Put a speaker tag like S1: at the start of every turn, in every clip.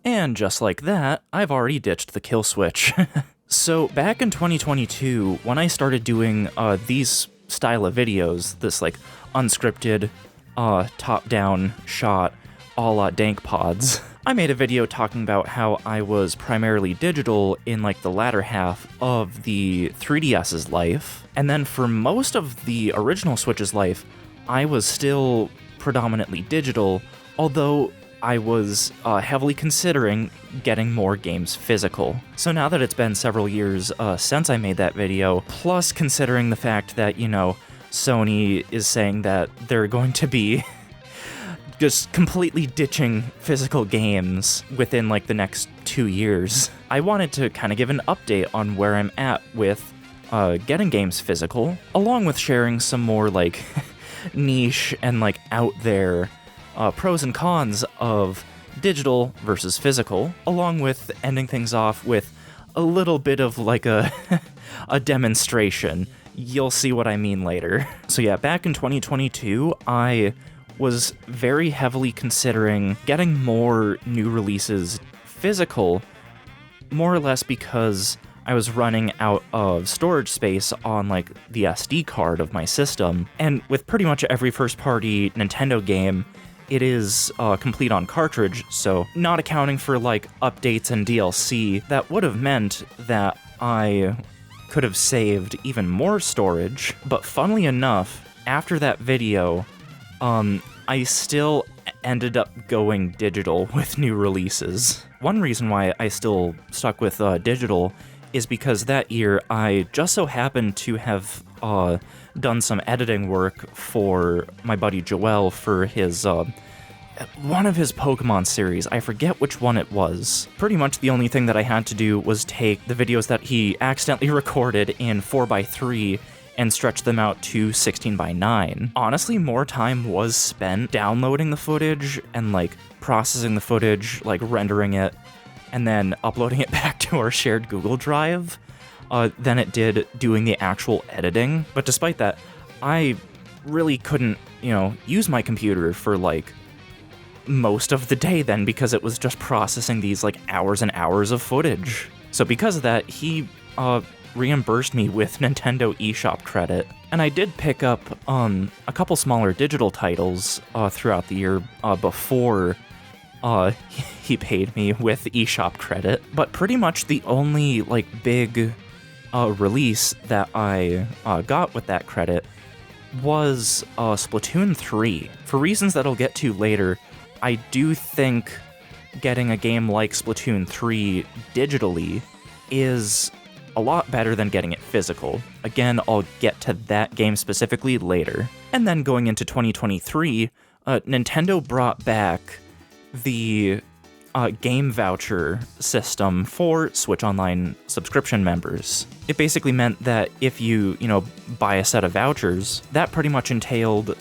S1: And just like that, I've already ditched the kill switch. So back in 2022, when I started doing these style of videos, this like unscripted, top-down shot a la Dank Pods, I made a video talking about how I was primarily digital in like the latter half of the 3DS's life, and then for most of the original Switch's life, I was still predominantly digital, although I was heavily considering getting more games physical. So now that it's been several years since I made that video, plus considering the fact that, you know, Sony is saying that they're going to be just completely ditching physical games within like the next 2 years, I wanted to kind of give an update on where I'm at with getting games physical, along with sharing some more like niche and like out there pros and cons of digital versus physical, along with ending things off with a little bit of like a demonstration. You'll see what I mean later. So yeah, back in 2022, I was very heavily considering getting more new releases physical, more or less because I was running out of storage space on like the SD card of my system, and with pretty much every first-party Nintendo game, it is complete on cartridge, so not accounting for like updates and DLC, that would have meant that I could have saved even more storage. But funnily enough, after that video, I still ended up going digital with new releases. One reason why I still stuck with digital is because that year I just so happened to have done some editing work for my buddy Joel for his one of his Pokemon series. I forget which one it was. Pretty much the only thing that I had to do was take the videos that he accidentally recorded in 4:3 and stretch them out to 16:9. Honestly, more time was spent downloading the footage and like processing the footage, like rendering it, and then uploading it back to our shared Google Drive than it did doing the actual editing. But despite that, I really couldn't, you know, use my computer for like most of the day then, because it was just processing these like hours and hours of footage. So because of that, he reimbursed me with Nintendo eShop credit, and I did pick up a couple smaller digital titles throughout the year before he paid me with eShop credit. But pretty much the only like big release that I got with that credit was Splatoon 3. For reasons that I'll get to later, I do think getting a game like Splatoon 3 digitally is a lot better than getting it physical. Again, I'll get to that game specifically later. And then going into 2023, Nintendo brought back the game voucher system for Switch Online subscription members. It basically meant that if you buy a set of vouchers, that pretty much entailed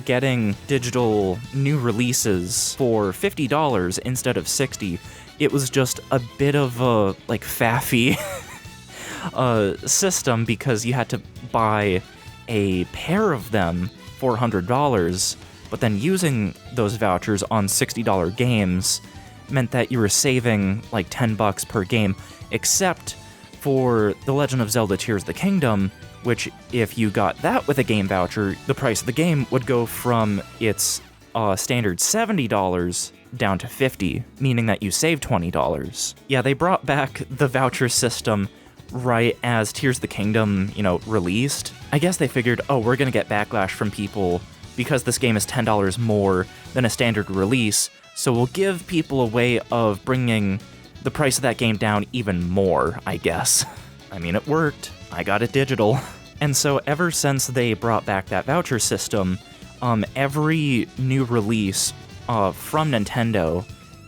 S1: getting digital new releases for $50 instead of $60. It was just a bit of a like faffy system, because you had to buy a pair of them for $100, but then using those vouchers on $60 games meant that you were saving like $10 per game, except for The Legend of Zelda Tears of the Kingdom, which if you got that with a game voucher, the price of the game would go from its standard $70 down to $50, meaning that you saved $20. Yeah, they brought back the voucher system right as Tears of the Kingdom, released. I guess they figured, oh, we're gonna get backlash from people because this game is $10 more than a standard release, so we'll give people a way of bringing the price of that game down even more, I guess. I mean, it worked. I got it digital. And so ever since they brought back that voucher system, every new release from Nintendo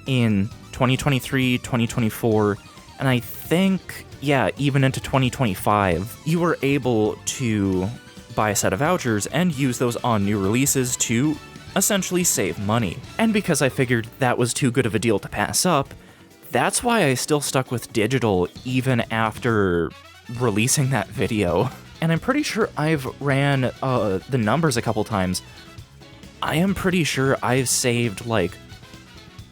S1: in 2023, 2024, and I think, even into 2025, you were able to buy a set of vouchers and use those on new releases to essentially save money. And because I figured that was too good of a deal to pass up, that's why I still stuck with digital even after releasing that video. And I'm pretty sure I've ran the numbers a couple times. I am pretty sure I've saved like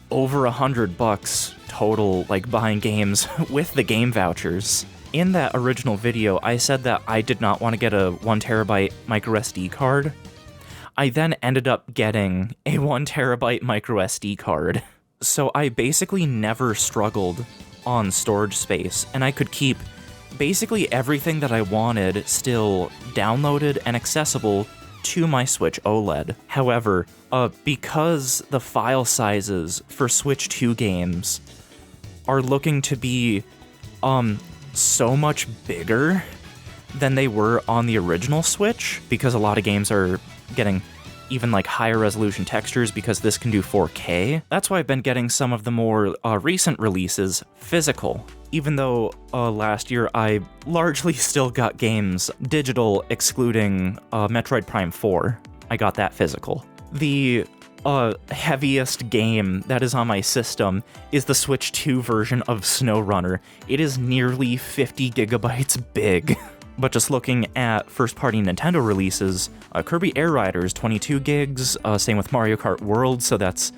S1: over $100 total, like buying games with the game vouchers. In that original video, I said that I did not want to get a 1TB microSD card. I then ended up getting a 1TB microSD card. So I basically never struggled on storage space, and I could keep basically everything that I wanted still downloaded and accessible to my Switch OLED. However, because the file sizes for Switch 2 games are looking to be so much bigger than they were on the original Switch, because a lot of games are getting even like higher resolution textures because this can do 4K. That's why I've been getting some of the more recent releases physical. Even though last year I largely still got games digital, excluding Metroid Prime 4. I got that physical. The heaviest game that is on my system is the Switch 2 version of SnowRunner. It is nearly 50 gigabytes big. But just looking at first-party Nintendo releases, Kirby Air Rider is 22 gigs, same with Mario Kart World, so that's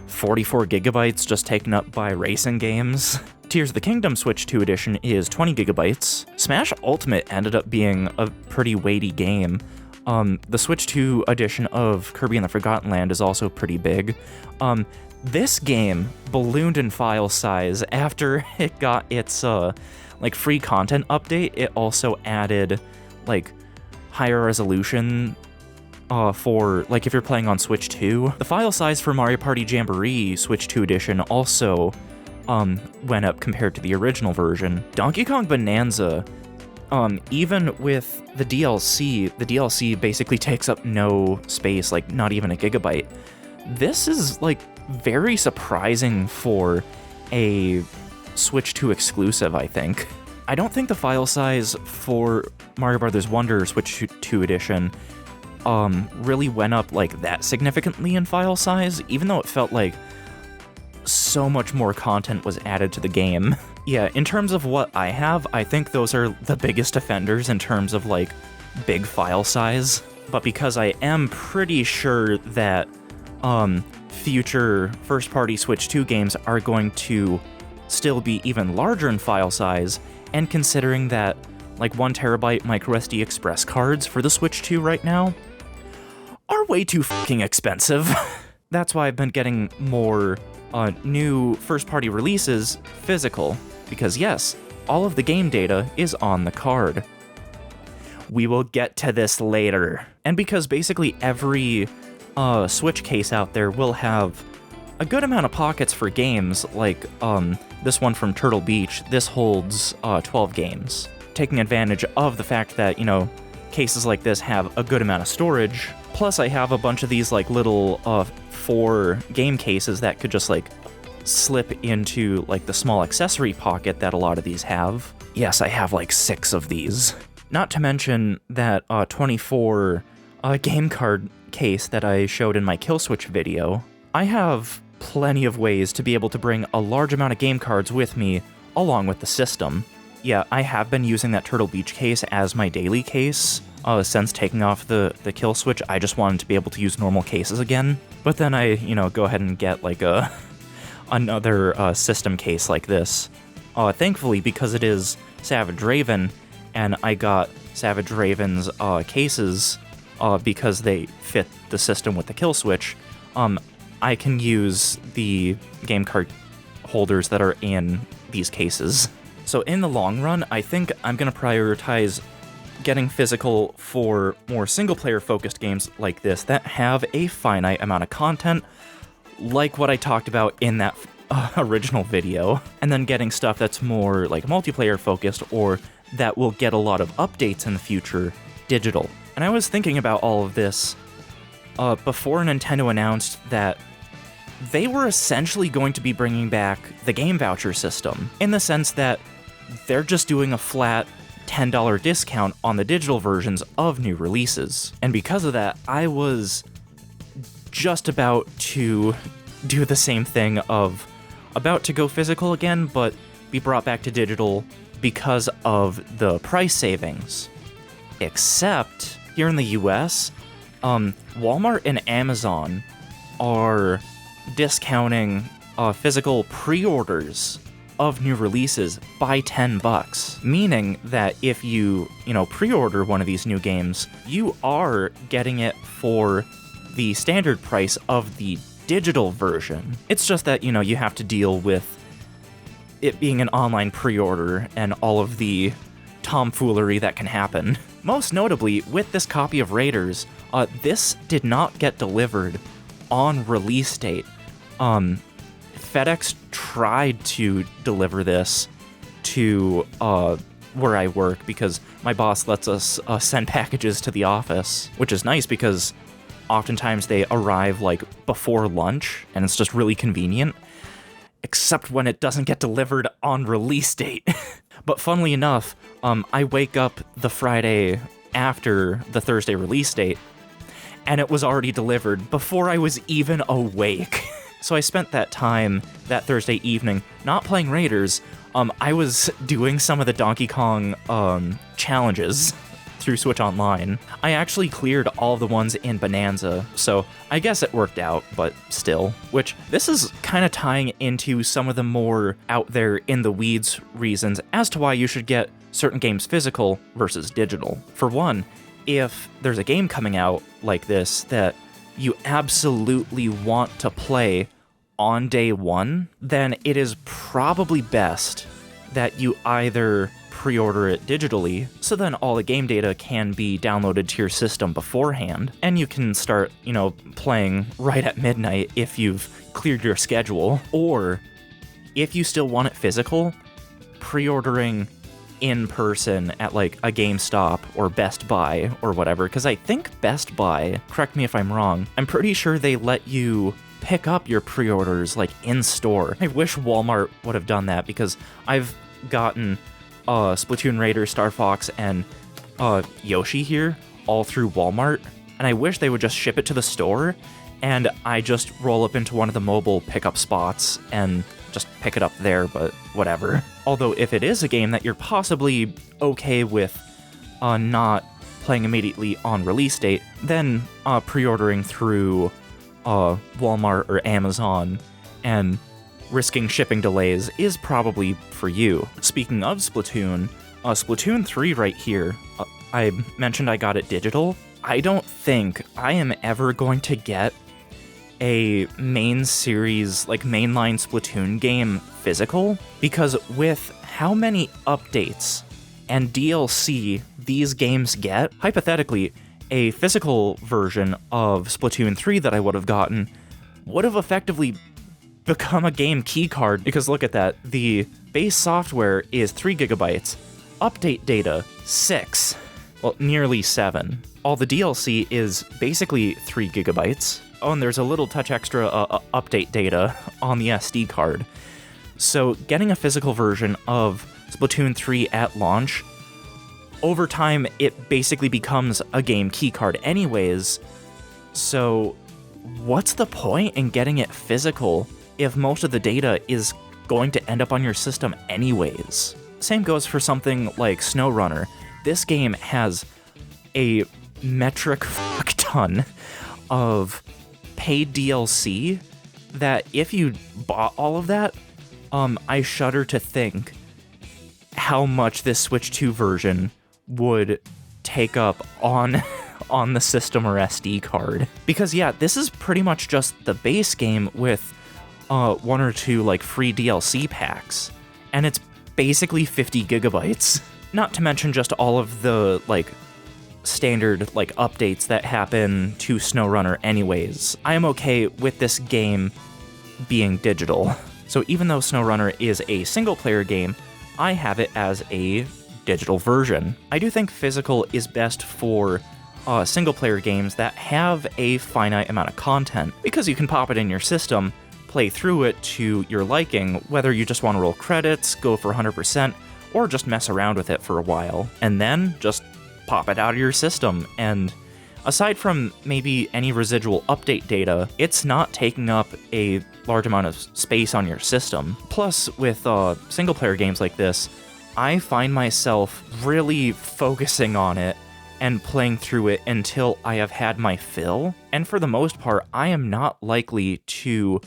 S1: 44 gigabytes just taken up by racing games. Tears of the Kingdom Switch 2 edition is 20 gigabytes. Smash Ultimate ended up being a pretty weighty game. The Switch 2 edition of Kirby and the Forgotten Land is also pretty big. This game ballooned in file size after it got its like free content update. It also added like higher resolution for like if you're playing on Switch 2. The file size for Mario Party Jamboree Switch 2 edition also went up compared to the original version. Donkey Kong Bonanza, even with the DLC basically takes up no space, like not even a gigabyte. This is like very surprising for a Switch 2 exclusive, I think. I don't think the file size for Mario Bros. Wonder Switch 2 edition really went up like that significantly in file size, even though it felt like so much more content was added to the game. Yeah, in terms of what I have, I think those are the biggest offenders in terms of like big file size. But because I am pretty sure that future first-party Switch 2 games are going to still be even larger in file size, and considering that like 1TB microSD express cards for the Switch 2 right now are way too fucking expensive. That's why I've been getting more new first-party releases physical, because yes, all of the game data is on the card. We will get to this later. And because basically every Switch case out there will have a good amount of pockets for games, like this one from Turtle Beach, this holds 12 games. Taking advantage of the fact that, you know, cases like this have a good amount of storage, plus I have a bunch of these like little 4 game cases that could just like slip into like the small accessory pocket that a lot of these have. Yes, I have like 6 of these. Not to mention that 24 game card case that I showed in my Kill Switch video. I have plenty of ways to be able to bring a large amount of game cards with me along with the system. Yeah, I have been using that Turtle Beach case as my daily case since taking off the Kill Switch. I just wanted to be able to use normal cases again. But then I, you know, go ahead and get like another system case like this. Thankfully, because it is Savage Raven, and I got Savage Raven's cases because they fit the system with the Kill Switch, I can use the game card holders that are in these cases. So in the long run, I think I'm going to prioritize getting physical for more single-player focused games like this that have a finite amount of content, like what I talked about in that original video, and then getting stuff that's more like multiplayer focused or that will get a lot of updates in the future digital. And I was thinking about all of this before Nintendo announced that they were essentially going to be bringing back the game voucher system, in the sense that they're just doing a flat $10 discount on the digital versions of new releases. And because of that, I was just about to do the same thing of about to go physical again, but be brought back to digital because of the price savings. Except here in the US, Walmart and Amazon are discounting physical pre-orders of new releases by $10, meaning that if you pre-order one of these new games, you are getting it for the standard price of the digital version. It's just that, you have to deal with it being an online pre-order and all of the tomfoolery that can happen. Most notably, with this copy of Raiders, this did not get delivered on release date. FedEx tried to deliver this to where I work because my boss lets us send packages to the office, which is nice because oftentimes they arrive like before lunch and it's just really convenient, except when it doesn't get delivered on release date. But funnily enough, I wake up the Friday after the Thursday release date and it was already delivered before I was even awake. So I spent that time, that Thursday evening, not playing Raiders. I was doing some of the Donkey Kong challenges through Switch Online. I actually cleared all the ones in Bonanza, so I guess it worked out, but still. Which, this is kind of tying into some of the more out there in the weeds reasons as to why you should get certain games physical versus digital. For one, if there's a game coming out like this that you absolutely want to play on day one, then it is probably best that you either pre-order it digitally, so then all the game data can be downloaded to your system beforehand, and you can start, playing right at midnight if you've cleared your schedule. Or, if you still want it physical, pre-ordering in person at like a GameStop or Best Buy or whatever, because I think Best Buy, correct me if I'm wrong, I'm pretty sure they let you pick up your pre-orders like in store. I wish Walmart would have done that because I've gotten Splatoon Raider, Star Fox, and Yoshi here all through Walmart, and I wish they would just ship it to the store and I just roll up into one of the mobile pickup spots and just pick it up there, but whatever. Although if it is a game that you're possibly okay with not playing immediately on release date, then pre-ordering through Walmart or Amazon and risking shipping delays is probably for you. Speaking of Splatoon, Splatoon 3 right here, I mentioned I got it digital. I don't think I am ever going to get a main series, like mainline Splatoon game physical, because with how many updates and DLC these games get, hypothetically, a physical version of Splatoon 3 that I would have gotten would have effectively become a game keycard, because look at that, the base software is 3 gigabytes, update data 6, well, nearly 7. All the DLC is basically 3 gigabytes. Oh, and there's a little touch extra update data on the SD card. So getting a physical version of Splatoon 3 at launch, over time it basically becomes a game keycard anyways. So what's the point in getting it physical if most of the data is going to end up on your system anyways? Same goes for something like SnowRunner. This game has a metric fuck ton of paid DLC that if you bought all of that, I shudder to think how much this Switch 2 version would take up on the system or SD card. Because yeah, this is pretty much just the base game with 1 or 2 like free DLC packs, and it's basically 50 gigabytes. Not to mention just all of the like standard like updates that happen to SnowRunner anyways. I am okay with this game being digital. So even though SnowRunner is a single player game, I have it as a digital version. I do think physical is best for single player games that have a finite amount of content, because you can pop it in your system, play through it to your liking, whether you just want to roll credits, go for 100%, or just mess around with it for a while, and then just pop it out of your system. And aside from maybe any residual update data, it's not taking up a large amount of space on your system. Plus, with single-player games like this, I find myself really focusing on it and playing through it until I have had my fill. And for the most part, I am not likely to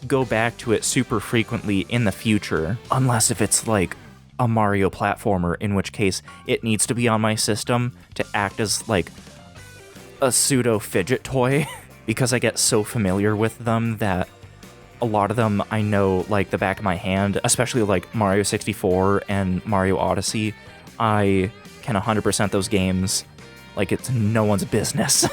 S1: go back to it super frequently in the future, unless if it's like a Mario platformer, in which case it needs to be on my system to act as like a pseudo fidget toy because I get so familiar with them that a lot of them I know like the back of my hand, especially like Mario 64 and Mario Odyssey. I can 100% those games like it's no one's business.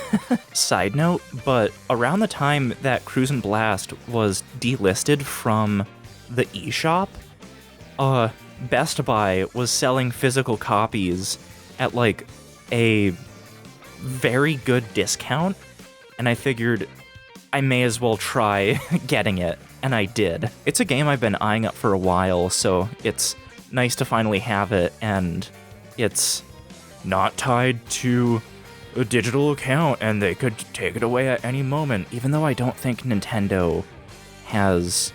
S1: Side note, but around the time that Cruisin' Blast was delisted from the eShop, Best Buy was selling physical copies at like a very good discount, and I figured I may as well try getting it, and I did. It's a game I've been eyeing up for a while, so it's nice to finally have it, and it's not tied to a digital account, and they could take it away at any moment, even though I don't think Nintendo has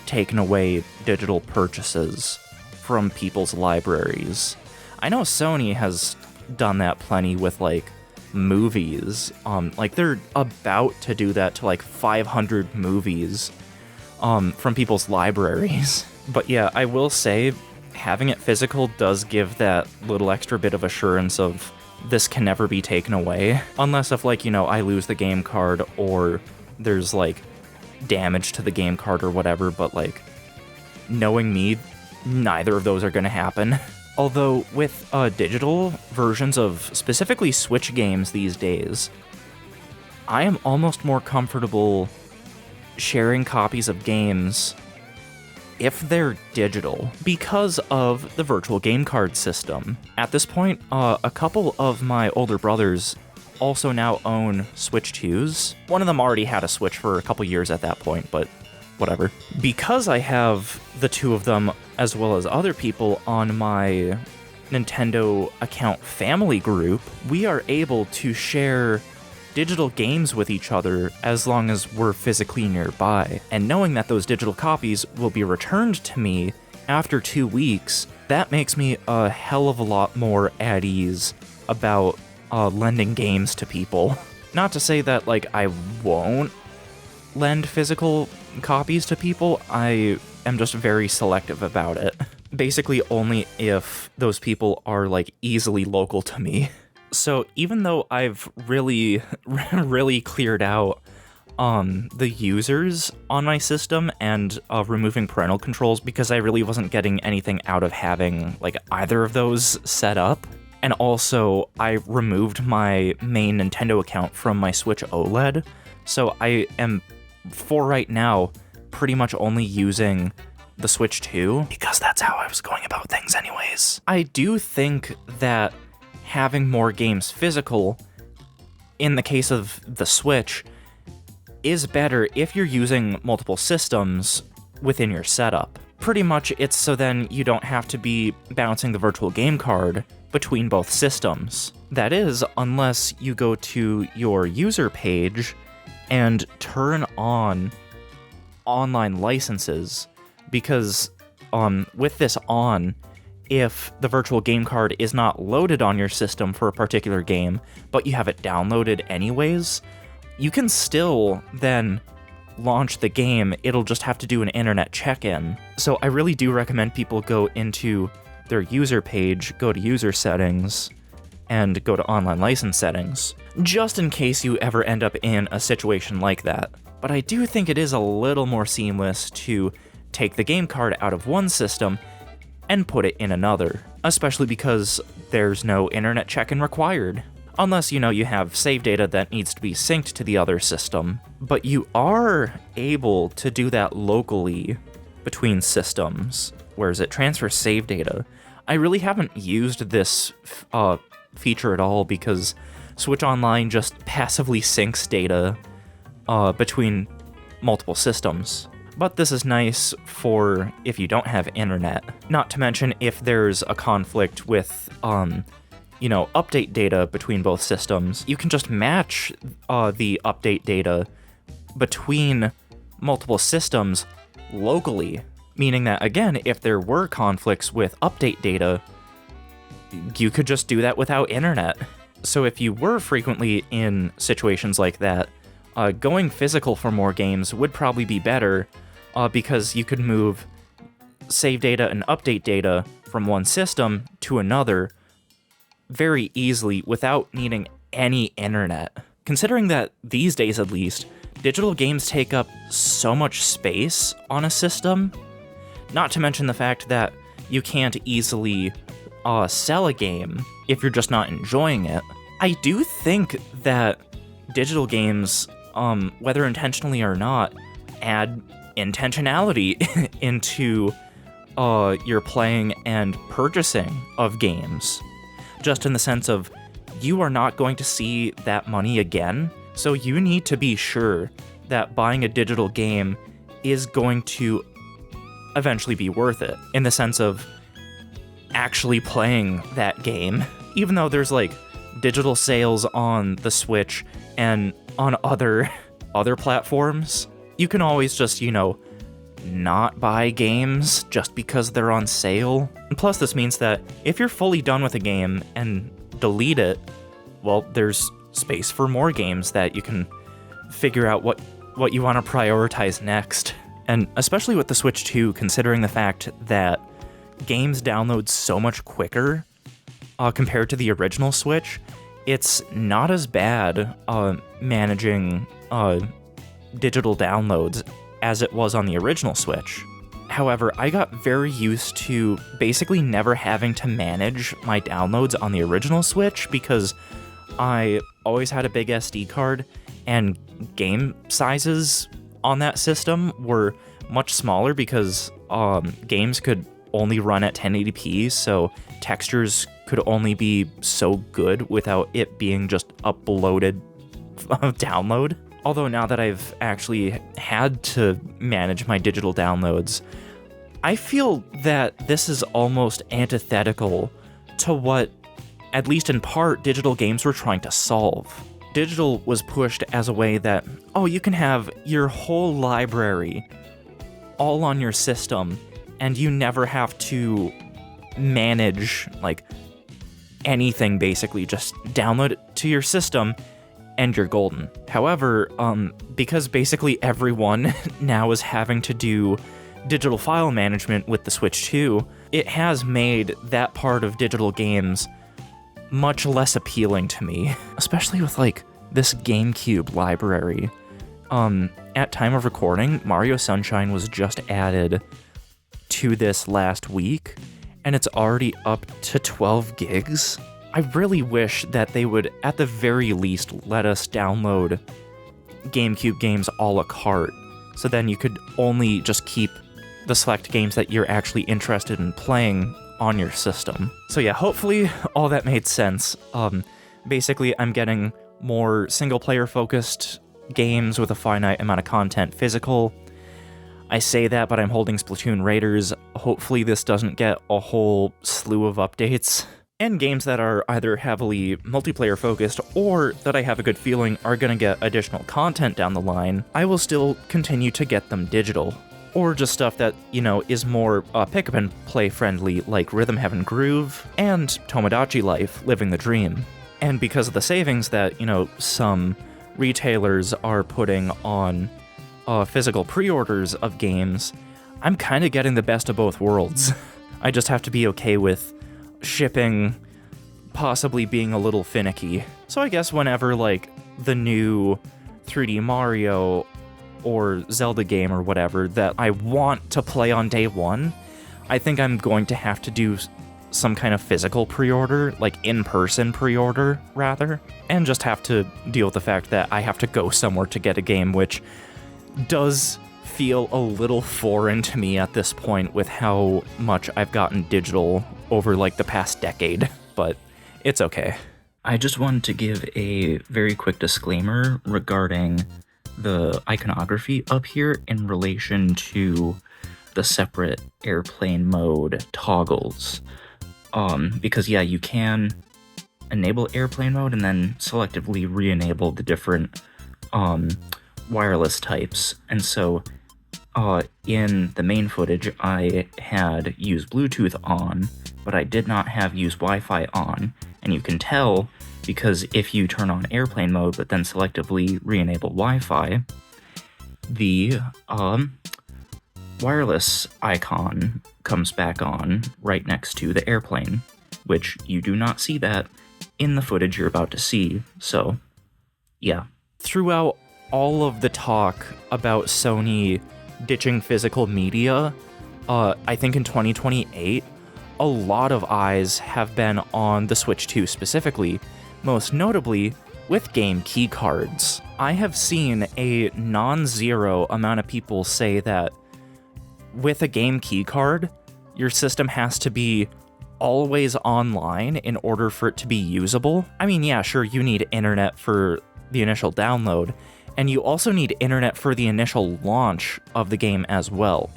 S1: taken away digital purchases from people's libraries. I know Sony has done that plenty with, like, movies. Like, they're about to do that to, like, 500 movies from people's libraries. But yeah, I will say, having it physical does give that little extra bit of assurance of this can never be taken away. Unless if, like, you know, I lose the game card or there's, like, damage to the game card or whatever, but, like, knowing me, neither of those are gonna happen. Although, with digital versions of specifically Switch games these days, I am almost more comfortable sharing copies of games if they're digital, because of the virtual game card system. At this point, a couple of my older brothers also now own Switch 2s. One of them already had a Switch for a couple years at that point, but whatever. Because I have the two of them, as well as other people on my Nintendo account family group, we are able to share digital games with each other as long as we're physically nearby. And knowing that those digital copies will be returned to me after 2 weeks, that makes me a hell of a lot more at ease about lending games to people. Not to say that, like, I won't lend physical copies to people, I am just very selective about it. Basically only if those people are, like, easily local to me. So even though I've really cleared out the users on my system and removing parental controls because I really wasn't getting anything out of having like either of those set up, and also I removed my main Nintendo account from my Switch OLED, so I am, for right now, pretty much only using the Switch 2 because that's how I was going about things anyways. I do think that having more games physical, in the case of the Switch, is better if you're using multiple systems within your setup. Pretty much it's so then you don't have to be bouncing the virtual game card between both systems. That is, unless you go to your user page and turn on online licenses, because with this on, if the virtual game card is not loaded on your system for a particular game, but you have it downloaded anyways, you can still then launch the game. It'll just have to do an internet check-in. So I really do recommend people go into their user page, go to user settings, and go to online license settings, just in case you ever end up in a situation like that. But I do think it is a little more seamless to take the game card out of one system and put it in another, especially because there's no internet check-in required. Unless, you know, you have save data that needs to be synced to the other system. But you are able to do that locally between systems, whereas it transfers save data. I really haven't used this feature at all because Switch Online just passively syncs data between multiple systems. But this is nice for if you don't have internet. Not to mention if there's a conflict with, you know, update data between both systems, you can just match the update data between multiple systems locally. Meaning that, again, if there were conflicts with update data, you could just do that without internet. So if you were frequently in situations like that, going physical for more games would probably be better, because you could move save data and update data from one system to another very easily without needing any internet. Considering that these days at least, digital games take up so much space on a system, not to mention the fact that you can't easily sell a game if you're just not enjoying it. I do think that digital games, whether intentionally or not, add intentionality into your playing and purchasing of games. Just in the sense of, you are not going to see that money again, so you need to be sure that buying a digital game is going to eventually be worth it, in the sense of actually playing that game. Even though there's like digital sales on the Switch and on other platforms, you can always just, not buy games just because they're on sale. And plus, this means that if you're fully done with a game and delete it, well, there's space for more games that you can figure out what you want to prioritize next. And especially with the Switch 2, considering the fact that games download so much quicker compared to the original Switch, it's not as bad managing digital downloads as it was on the original Switch. However, I got very used to basically never having to manage my downloads on the original Switch because I always had a big SD card, and game sizes on that system were much smaller because games could only run at 1080p, so textures could only be so good without it being just uploaded download. Although now that I've actually had to manage my digital downloads, I feel that this is almost antithetical to what, at least in part, digital games were trying to solve. Digital was pushed as a way that, you can have your whole library all on your system, and you never have to manage, anything, basically. Just download it to your system, and you're golden. However, because basically everyone now is having to do digital file management with the Switch 2, it has made that part of digital games much less appealing to me, especially with, this GameCube library. At time of recording, Mario Sunshine was just added to this last week, and it's already up to 12 gigs. I really wish that they would, at the very least, let us download GameCube games a la carte, so then you could only just keep the select games that you're actually interested in playing on your system. So yeah, hopefully all that made sense. Basically, I'm getting more single-player focused games with a finite amount of content physical. I say that, but I'm holding Splatoon Raiders. Hopefully this doesn't get a whole slew of updates. And games that are either heavily multiplayer focused or that I have a good feeling are going to get additional content down the line, I will still continue to get them digital. Or just stuff that, is more pick-up and play friendly, like Rhythm Heaven Groove and Tomodachi Life, Living the Dream. And because of the savings that, some retailers are putting on physical pre-orders of games, I'm kind of getting the best of both worlds. I just have to be okay with shipping possibly being a little finicky. So I guess whenever, the new 3D Mario or Zelda game or whatever that I want to play on day one, I think I'm going to have to do some kind of physical pre-order, in-person pre-order, rather, and just have to deal with the fact that I have to go somewhere to get a game, which does feel a little foreign to me at this point with how much I've gotten digital over, the past decade, but it's okay. I just wanted to give a very quick disclaimer regarding the iconography up here in relation to the separate airplane mode toggles. Because yeah, you can enable airplane mode and then selectively re-enable the different wireless types. And so in the main footage, I had use Bluetooth on, but I did not have use Wi-Fi on. And you can tell because if you turn on airplane mode but then selectively re-enable Wi-Fi, the wireless icon comes back on right next to the airplane, which you do not see that in the footage you're about to see, so yeah. Throughout all of the talk about Sony ditching physical media, I think in 2028, a lot of eyes have been on the Switch 2 specifically, most notably with game keycards. I have seen a non-zero amount of people say that with a game keycard, your system has to be always online in order for it to be usable. I mean, yeah, sure, you need internet for the initial download, and you also need internet for the initial launch of the game as well.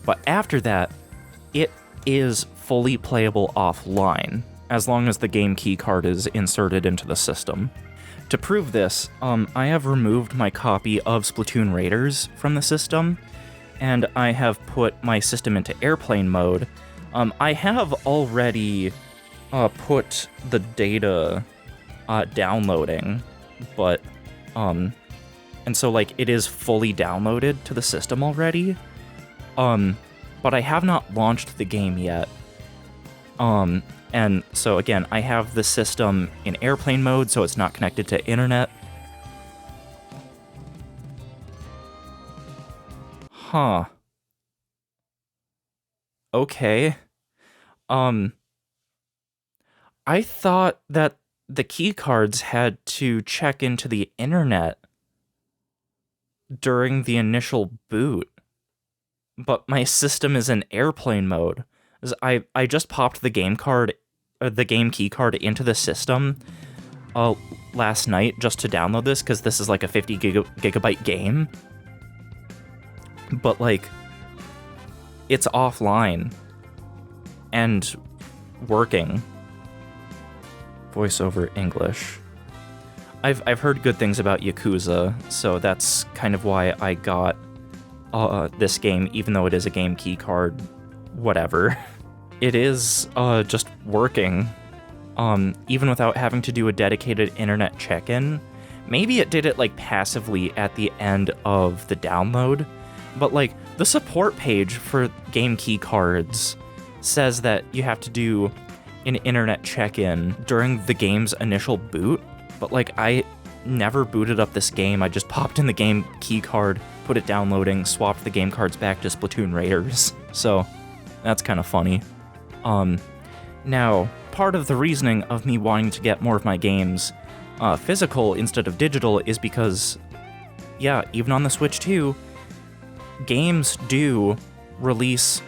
S1: But after that, it is fully playable offline, as long as the game keycard is inserted into the system. To prove this, I have removed my copy of Splatoon Raiders from the system, and I have put my system into airplane mode. I have already put the data downloading, but, and so, like, it is fully downloaded to the system already, but I have not launched the game yet. And so, again, I have the system in airplane mode, so it's not connected to internet. Huh. Okay. I thought that the keycards had to check into the internet during the initial boot, but my system is in airplane mode. I just popped the game key card into the system last night just to download this, because this is like a 50 gigabyte game. But, like, it's offline and working. Voiceover English. I've heard good things about Yakuza, so that's kind of why I got this game, even though it is a game key card. Whatever. It is just working, even without having to do a dedicated internet check-in. Maybe it did it, like, passively at the end of the download, but, like, the support page for game key cards says that you have to do an internet check-in during the game's initial boot, but, like, I never booted up this game. I just popped in the game key card, put it downloading, swapped the game cards back to Splatoon Raiders, so that's kind of funny. Now, part of the reasoning of me wanting to get more of my games physical instead of digital is because, yeah, even on the Switch 2, games do release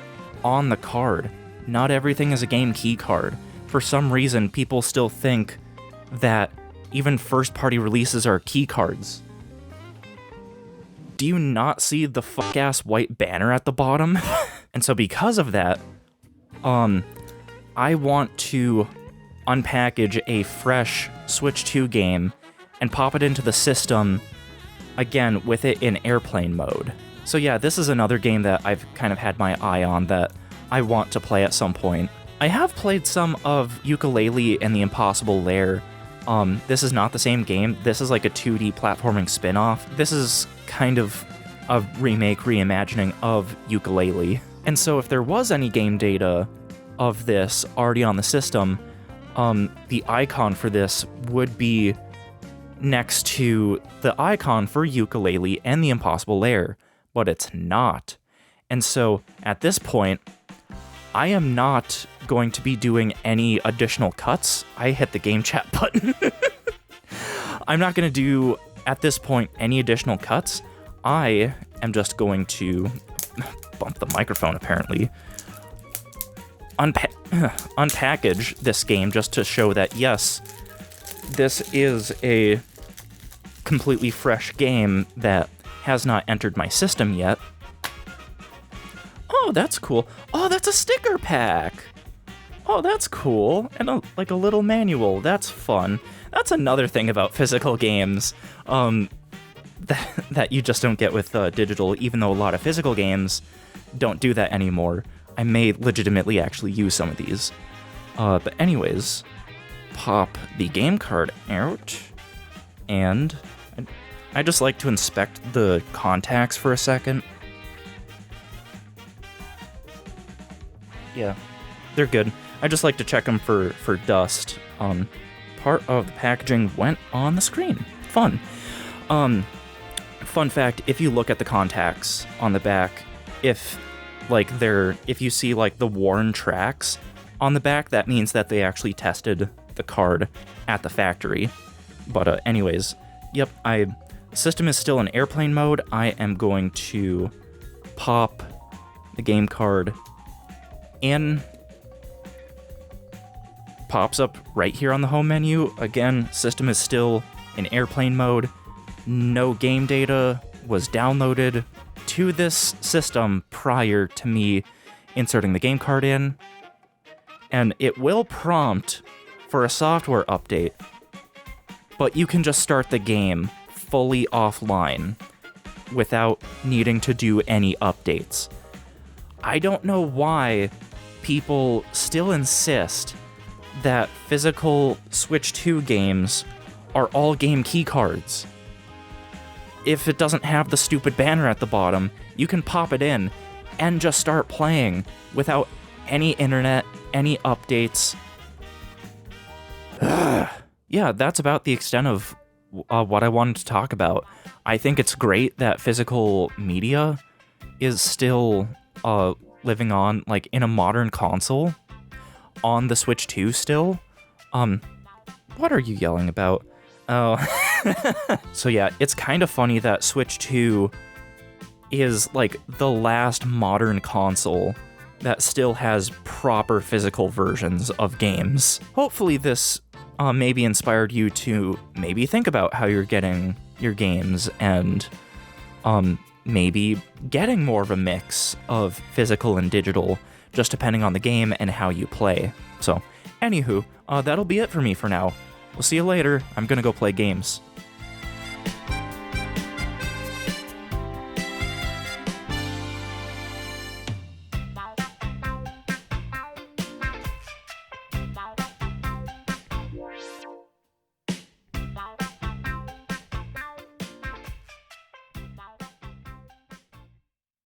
S1: on the card. Not everything is a game key card. For some reason, people still think that even first-party releases are key cards. Do you not see the fuck-ass white banner at the bottom? And so because of that, I want to unpackage a fresh Switch 2 game and pop it into the system, again, with it in airplane mode. So yeah, this is another game that I've kind of had my eye on that I want to play at some point. I have played some of Yooka-Laylee and the Impossible Lair. This is not the same game. This is like a 2D platforming spin-off. This is kind of a remake, reimagining of Yooka-Laylee. And so if there was any game data of this already on the system, the icon for this would be next to the icon for Yooka-Laylee and the Impossible Lair, but it's not. And so at this point, I am not going to be doing any additional cuts. I hit the game chat button. I'm not going to do, at this point, any additional cuts. I am just going to bump the microphone, apparently. Unpackage this game just to show that, yes, this is a completely fresh game that has not entered my system yet. Oh, that's cool. Oh, that's a sticker pack. Oh, that's cool. And like a little manual. That's fun. That's another thing about physical games that you just don't get with digital, even though a lot of physical games don't do that anymore. I may legitimately actually use some of these. But anyways, pop the game card out, and I just like to inspect the contacts for a second. Yeah, they're good. I just like to check them for dust. Part of the packaging went on the screen. Fun. Fun fact, if you look at the contacts on the back, if you see like the worn tracks on the back, that means that they actually tested the card at the factory. But anyways, yep, system is still in airplane mode. I am going to pop the game card in. Pops up right here on the home menu. Again, system is still in airplane mode. No game data was downloaded to this system prior to me inserting the game card in. And it will prompt for a software update, but you can just start the game fully offline without needing to do any updates. I don't know why people still insist that physical Switch 2 games are all game key cards. If it doesn't have the stupid banner at the bottom, you can pop it in and just start playing without any internet, any updates. Yeah, that's about the extent of what I wanted to talk about. I think it's great that physical media is still living on, like, in a modern console on the Switch 2 still. What are you yelling about? Oh. So yeah, it's kind of funny that Switch 2 is like the last modern console that still has proper physical versions of games. Hopefully this maybe inspired you to maybe think about how you're getting your games and maybe getting more of a mix of physical and digital, just depending on the game and how you play. So, anywho, that'll be it for me for now. We'll see you later. I'm gonna go play games.